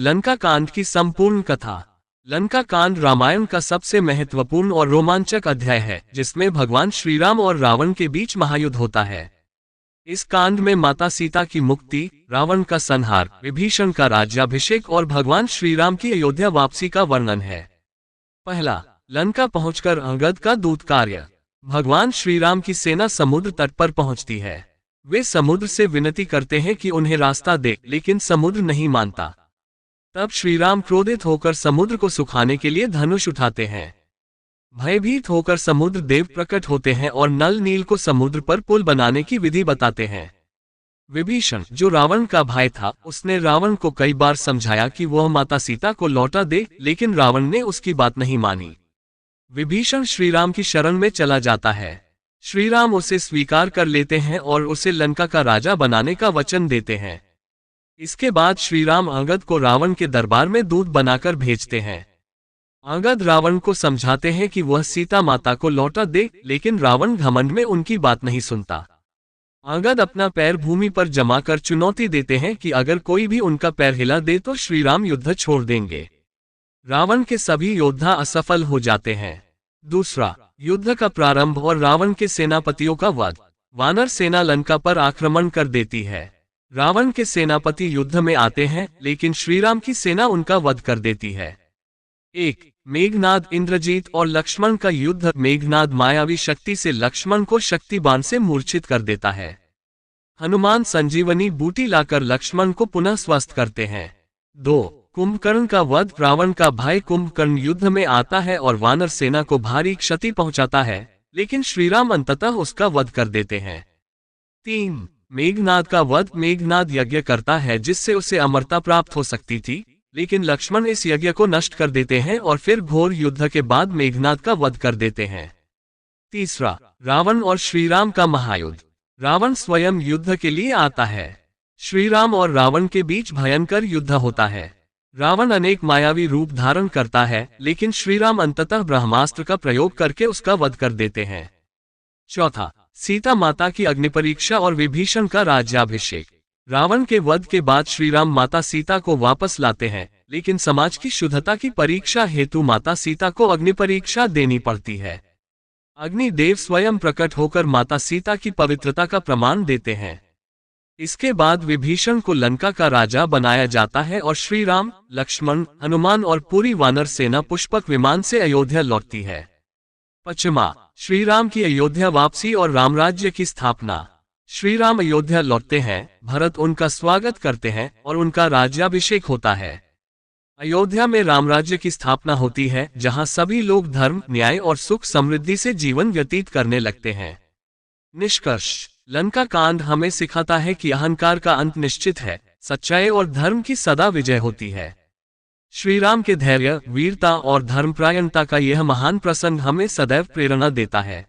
लंका कांड की संपूर्ण कथा। लंका कांड रामायण का सबसे महत्वपूर्ण और रोमांचक अध्याय है, जिसमें भगवान श्रीराम और रावण के बीच महायुद्ध होता है। इस कांड में माता सीता की मुक्ति, रावण का संहार, विभीषण का राज्याभिषेक और भगवान श्रीराम की अयोध्या वापसी का वर्णन है। पहला, लंका पहुंचकर अंगद का दूत कार्य। भगवान श्रीराम की सेना समुद्र तट पर पहुंचती है। वे समुद्र से विनती करते हैं कि उन्हें रास्ता दे, लेकिन समुद्र नहीं मानता। तब श्रीराम क्रोधित होकर समुद्र को सुखाने के लिए धनुष उठाते हैं। भयभीत होकर समुद्र देव प्रकट होते हैं और नल नील को समुद्र पर पुल बनाने की विधि बताते हैं। विभीषण, जो रावण का भाई था, उसने रावण को कई बार समझाया कि वह माता सीता को लौटा दे, लेकिन रावण ने उसकी बात नहीं मानी। विभीषण श्रीराम की शरण में चला जाता है। श्रीराम उसे स्वीकार कर लेते हैं और उसे लंका का राजा बनाने का वचन देते हैं। इसके बाद श्रीराम अंगद को रावण के दरबार में दूत बनाकर भेजते हैं। अंगद रावण को समझाते हैं कि वह सीता माता को लौटा दे, लेकिन रावण घमंड में उनकी बात नहीं सुनता। अंगद अपना पैर भूमि पर जमा कर चुनौती देते हैं कि अगर कोई भी उनका पैर हिला दे तो श्रीराम युद्ध छोड़ देंगे। रावण के सभी योद्धा असफल हो जाते हैं। दूसरा, युद्ध का प्रारंभ और रावण के सेनापतियों का वध। वानर सेना लंका पर आक्रमण कर देती है। रावण के सेनापति युद्ध में आते हैं, लेकिन श्रीराम की सेना उनका वध कर देती है। एक, मेघनाद इंद्रजीत और लक्ष्मण का युद्ध। मेघनाद मायावी शक्ति से लक्ष्मण को शक्ति बाण से मूर्छित कर देता है। हनुमान संजीवनी बूटी लाकर लक्ष्मण को पुनः स्वस्थ करते हैं। 2, कुंभकर्ण का वध। रावण का भाई कुंभकर्ण युद्ध में आता है और वानर सेना को भारी क्षति पहुंचाता है, लेकिन श्रीराम अंततः उसका वध कर देते हैं। 3, मेघनाद का वध। मेघनाद यज्ञ करता है जिससे उसे अमरता प्राप्त हो सकती थी, लेकिन लक्ष्मण इस यज्ञ को नष्ट कर देते हैं और फिर घोर युद्ध के बाद मेघनाद का वध कर देते हैं। तीसरा, रावण और श्रीराम का महायुद्ध। रावण स्वयं युद्ध के लिए आता है। श्रीराम और रावण के बीच भयंकर युद्ध होता है। रावण अनेक मायावी रूप धारण करता है, लेकिन श्रीराम अंततः ब्रह्मास्त्र का प्रयोग करके उसका वध कर देते हैं। चौथा, सीता माता की अग्निपरीक्षा और विभीषण का राज्याभिषेक। रावण के वध के बाद श्रीराम माता सीता को वापस लाते हैं, लेकिन समाज की शुद्धता की परीक्षा हेतु माता सीता को अग्निपरीक्षा देनी पड़ती है। अग्निदेव स्वयं प्रकट होकर माता सीता की पवित्रता का प्रमाण देते हैं। इसके बाद विभीषण को लंका का राजा बनाया जाता है और श्रीराम, लक्ष्मण, हनुमान और पूरी वानर सेना पुष्पक विमान से अयोध्या लौटती है। पचमा, श्रीराम की अयोध्या वापसी और रामराज्य की स्थापना। श्रीराम अयोध्या लौटते हैं, भरत उनका स्वागत करते हैं और उनका राज्याभिषेक होता है। अयोध्या में रामराज्य की स्थापना होती है, जहां सभी लोग धर्म, न्याय और सुख समृद्धि से जीवन व्यतीत करने लगते हैं। निष्कर्ष, लंका कांड हमें सिखाता है कि अहंकार का अंत निश्चित है, सच्चाई और धर्म की सदा विजय होती है। श्रीराम के धैर्य, वीरता और धर्मपरायणता का यह महान प्रसंग हमें सदैव प्रेरणा देता है।